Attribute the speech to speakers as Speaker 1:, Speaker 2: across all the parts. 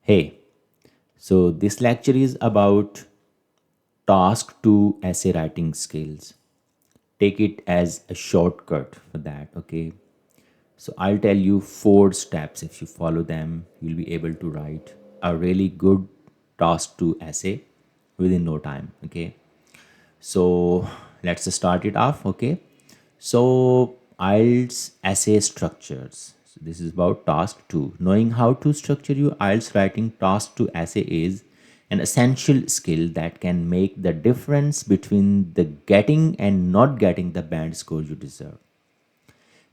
Speaker 1: Hey, so this lecture is about task 2 essay writing skills. Take it as a shortcut for that, okay? So I'll tell you 4 steps. If you follow them, you'll be able to write a really good task 2 essay within no time, okay? So let's start it off, okay? So IELTS essay structures. So this is about task 2. Knowing how to structure your IELTS writing task 2 essay is an essential skill that can make the difference between the getting and not getting the band score you deserve.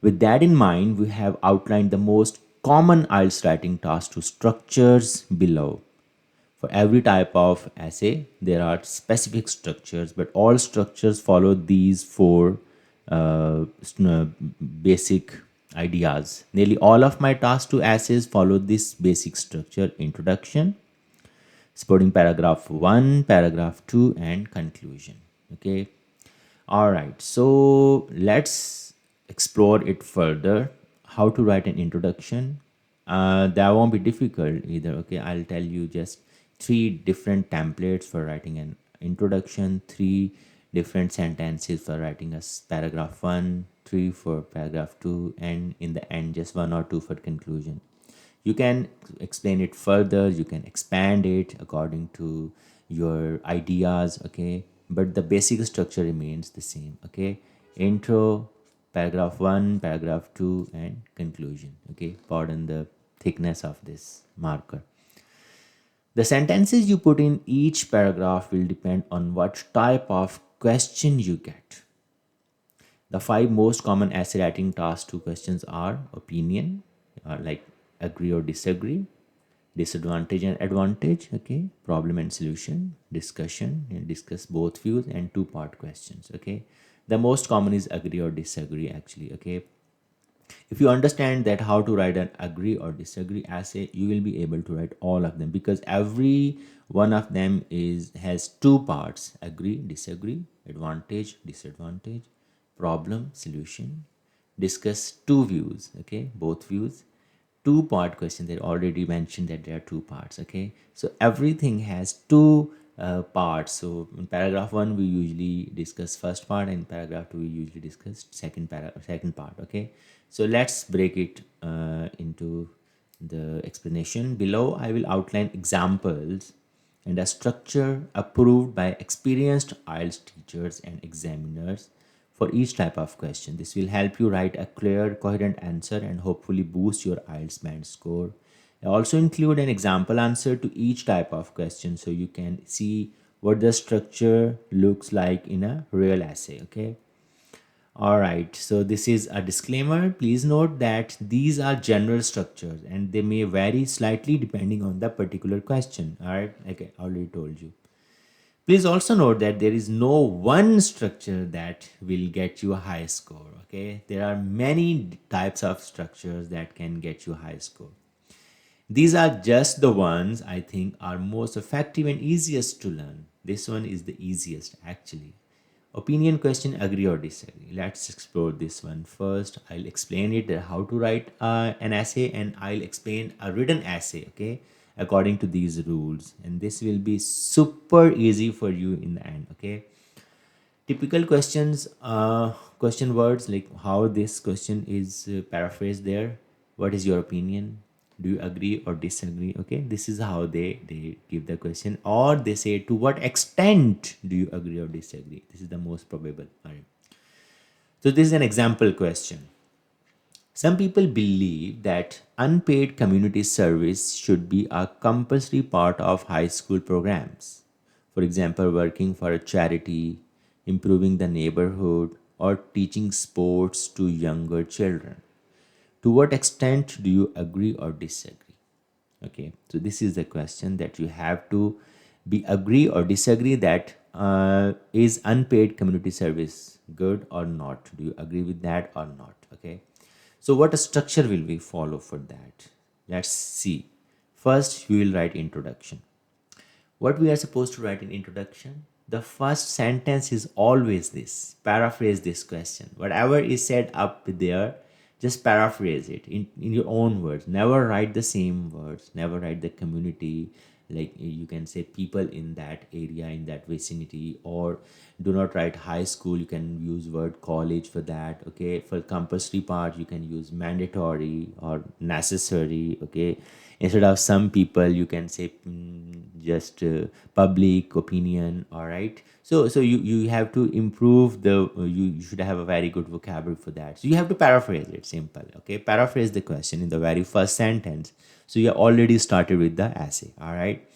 Speaker 1: With that in mind, we have outlined the most common IELTS writing task 2 structures below. For every type of essay, there are specific structures, but all structures follow these 4 basic ideas. Nearly all of my task 2 essays follow this basic structure: introduction, supporting paragraph 1, paragraph 2, and conclusion. Okay. All right. So let's explore it further. How to write an introduction. That won't be difficult either. Okay. I'll tell you just 3 different templates for writing an introduction, 3 different sentences for writing a paragraph 1, 3 for paragraph 2, and in the end, just 1 or 2 for conclusion. You can explain it further, you can expand it according to your ideas, okay, but the basic structure remains the same, okay. Intro, paragraph 1, paragraph 2, and conclusion, okay. Pardon the thickness of this marker. The sentences you put in each paragraph will depend on what type of question you get. The 5 most common essay writing task 2 questions are opinion, like agree or disagree, disadvantage and advantage, okay, problem and solution, discussion, and discuss both views, and 2-part questions, okay. The most common is agree or disagree, actually, okay. If you understand that how to write an agree or disagree essay, you will be able to write all of them, because every one of them is has 2 parts: agree, disagree, advantage, disadvantage, problem, solution, discuss 2 views, okay, both views, 2-part question. They already mentioned that there are 2 parts, okay. So everything has 2 parts. So in paragraph 1 we usually discuss first part, and paragraph 2 we usually discuss second part, okay. So let's break it into the explanation. Below I will outline examples and a structure approved by experienced IELTS teachers and examiners for each type of question. This will help you write a clear, coherent answer and hopefully boost your IELTS band score. I also include an example answer to each type of question so you can see what the structure looks like in a real essay, okay? All right, so this is a disclaimer. Please note that these are general structures and they may vary slightly depending on the particular question. All right, like I already told you. Please also note that there is no one structure that will get you a high score. Okay, there are many types of structures that can get you a high score. These are just the ones I think are most effective and easiest to learn. This one is the easiest, actually. Opinion question, agree or disagree. Let's explore this one first. I'll explain it how to write an essay, and I'll explain a written essay, okay, according to these rules. And this will be super easy for you in the end, okay. Typical questions, question words, like how this question is paraphrased there. What is your opinion? Do you agree or disagree? Okay, this is how they give the question, or they say to what extent do you agree or disagree. This is the most probable. All right. So this is an example question. Some people believe that unpaid community service should be a compulsory part of high school programs. For example, working for a charity, improving the neighborhood, or teaching sports to younger children. To what extent do you agree or disagree? Okay, so this is the question that you have to be agree or disagree that is unpaid community service good or not? Do you agree with that or not? Okay, so what structure will we follow for that? Let's see. First, we will write introduction. What we are supposed to write in introduction? The first sentence is always this. Paraphrase this question. Whatever is said up there, Just paraphrase it in your own words. Never write the same words. Never write the community, like you can say people in that area, in that vicinity, or do not write high school. You can use word college for that. Okay, for compulsory part you can use mandatory or necessary. Okay, instead of some people you can say just public opinion. All right, so you have to improve the you should have a very good vocabulary for that. So you have to paraphrase it, simple. Okay, paraphrase the question in the very first sentence. So you already started with the essay. All right.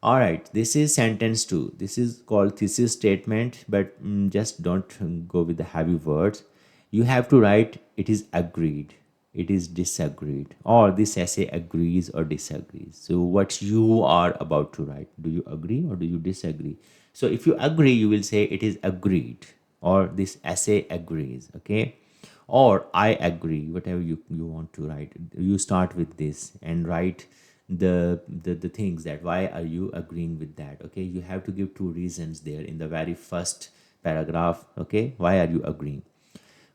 Speaker 1: All right, this is sentence 2. This is called thesis statement, but just don't go with the heavy words. You have to write it is agreed, it is disagreed, or this essay agrees or disagrees. So, what you are about to write, do you agree or do you disagree? So, if you agree, you will say it is agreed, or this essay agrees, okay? Or I agree, whatever you want to write. You start with this and write the things that why are you agreeing with that. Okay, you have to give two reasons there in the very first paragraph. Okay, why are you agreeing?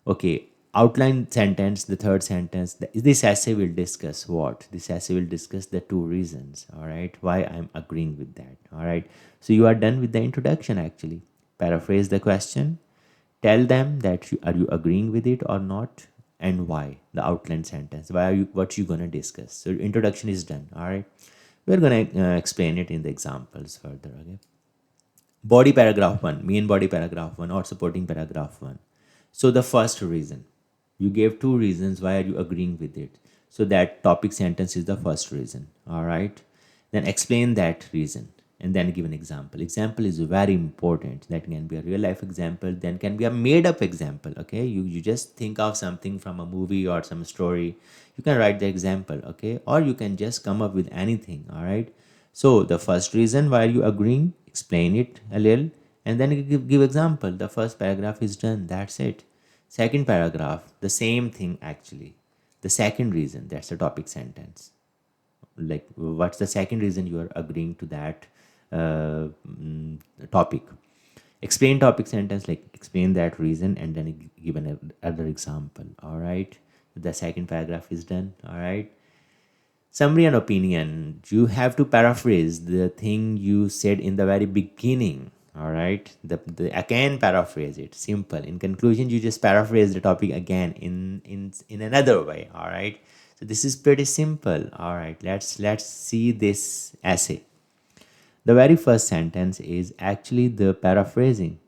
Speaker 1: Okay, outline sentence, the third sentence. This essay will discuss what? This essay will discuss the two reasons, all right, why I'm agreeing with that. All right, so you are done with the introduction actually. Paraphrase the question, tell them that are you agreeing with it or not, and why. The outline sentence, why are you, what you gonna discuss. So introduction is done. All right, we're gonna explain it in the examples further. Okay, body paragraph 1, main body paragraph 1 or supporting paragraph 1. So the first reason, you gave two reasons why are you agreeing with it. So that topic sentence is the first reason. All right, then explain that reason and then give an example. Example is very important. That can be a real life example, then can be a made up example. Okay, you just think of something from a movie or some story, you can write the example. Okay, or you can just come up with anything. All right, so the first reason why are you agreeing, explain it a little, and then you give example. The first paragraph is done. That's it. Second paragraph, the same thing actually. The second reason, that's the topic sentence. Like, what's the second reason you are agreeing to that topic? Explain topic sentence, like explain that reason and then give another example. All right. The second paragraph is done. All right. Summary and opinion. You have to paraphrase the thing you said in the very beginning. All right. Again, paraphrase it. Simple. In conclusion, you just paraphrase the topic again in another way. All right. So this is pretty simple. All right. Let's see this essay. The very first sentence is actually the paraphrasing.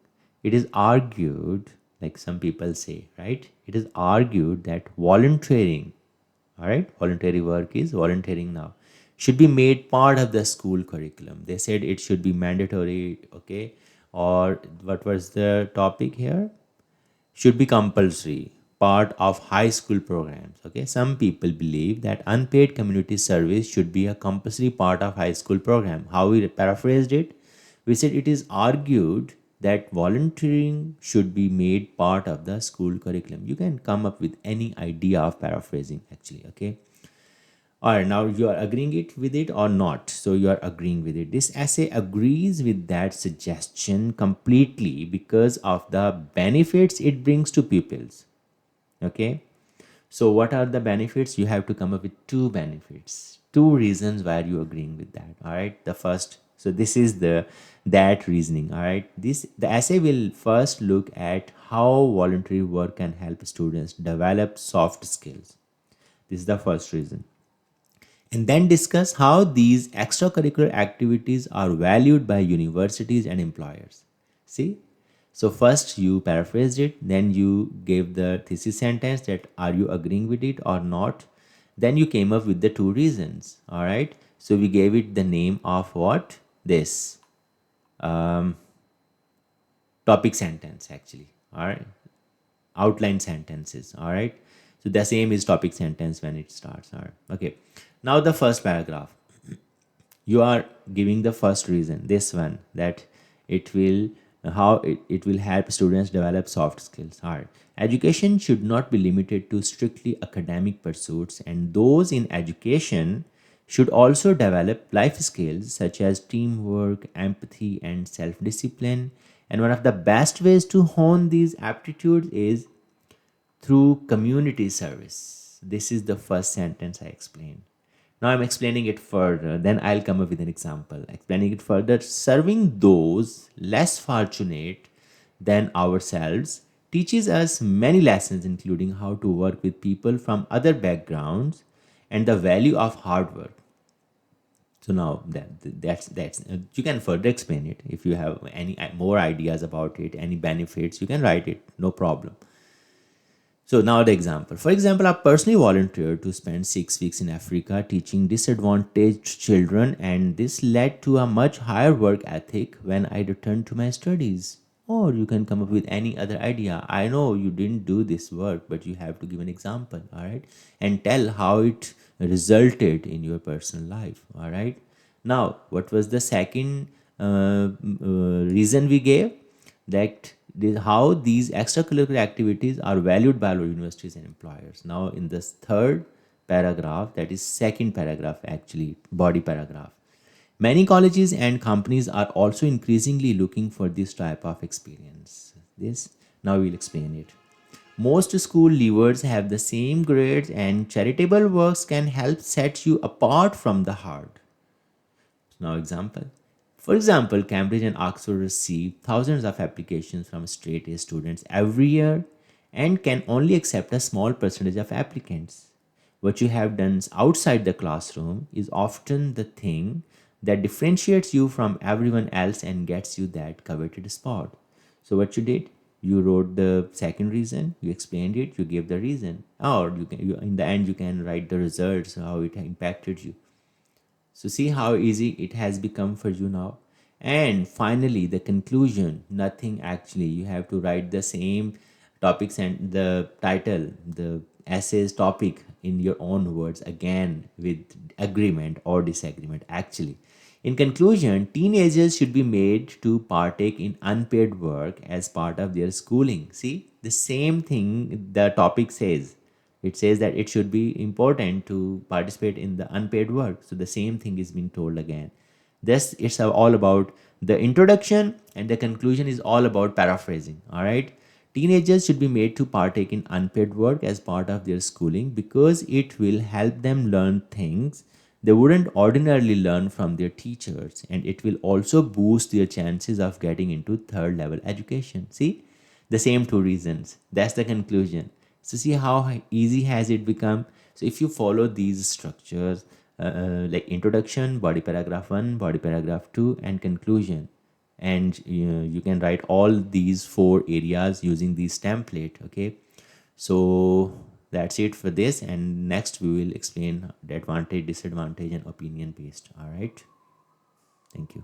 Speaker 1: It is argued, like some people say, right? It is argued that volunteering, all right, voluntary work is volunteering now, should be made part of the school curriculum. They said it should be mandatory, okay? Or what was the topic here? Should be compulsory part of high school programs. Okay, some people believe that unpaid community service should be a compulsory part of high school program. How we paraphrased it, we said it is argued that volunteering should be made part of the school curriculum. You can come up with any idea of paraphrasing actually. Okay, all right, now you are agreeing it with it or not. So you are agreeing with it. This essay agrees with that suggestion completely because of the benefits it brings to pupils. Okay, so what are the benefits? You have to come up with two benefits, two reasons why are you agreeing with that. All right, the first, so this is the that reasoning. All right, this the essay will first look at how voluntary work can help students develop soft skills. This is the first reason, and then discuss how these extracurricular activities are valued by universities and employers. See? So first you paraphrased it, then you gave the thesis sentence that are you agreeing with it or not? Then you came up with the two reasons. All right. So we gave it the name of what? This um, topic sentence actually. All right. Outline sentences. All right. So the same is topic sentence when it starts. All right. Okay. Now the first paragraph, you are giving the first reason, this one, that it will it will help students develop soft skills. All right, education should not be limited to strictly academic pursuits, and those in education should also develop life skills such as teamwork, empathy, and self-discipline. And one of the best ways to hone these aptitudes is through community service. This is the first sentence I explained. Now I'm explaining it further, then I'll come up with an example. Explaining it further, serving those less fortunate than ourselves teaches us many lessons, including how to work with people from other backgrounds and the value of hard work. So now that's you can further explain it if you have any more ideas about it, any benefits, you can write it, no problem. So now the example. For example, I personally volunteered to spend 6 weeks in Africa teaching disadvantaged children, and this led to a much higher work ethic when I returned to my studies. Or you can come up with any other idea. I know you didn't do this work, but you have to give an example, all right? And tell how it resulted in your personal life, all right? Now, what was the second reason we gave? That how these extracurricular activities are valued by our universities and employers. Now, in this third paragraph, that is second paragraph actually, body paragraph, many colleges and companies are also increasingly looking for this type of experience. This now we'll explain it. Most school leavers have the same grades, and charitable works can help set you apart from the hard. Now, example. For example, Cambridge and Oxford receive thousands of applications from straight A students every year and can only accept a small percentage of applicants. What you have done outside the classroom is often the thing that differentiates you from everyone else and gets you that coveted spot. So, what you did? You wrote the second reason, you explained it, you gave the reason, or in the end, you can write the results, how it impacted you. So, see how easy it has become for you now. And finally, the conclusion, nothing actually. You have to write the same topics and the title, the essay's topic in your own words again with agreement or disagreement. Actually, in conclusion, teenagers should be made to partake in unpaid work as part of their schooling. See, the same thing the topic says. It says that it should be important to participate in the unpaid work. So the same thing is being told again. This it's all about the introduction, and the conclusion is all about paraphrasing. All right. Teenagers should be made to partake in unpaid work as part of their schooling because it will help them learn things they wouldn't ordinarily learn from their teachers, and it will also boost their chances of getting into third level education. See, the same two reasons. That's the conclusion. So see how easy has it become. So if you follow these structures, like introduction, body paragraph 1, body paragraph 2, and conclusion, and you can write all these four areas using this template. Okay, so that's it for this, and next we will explain the advantage, disadvantage, and opinion based. All right, thank you.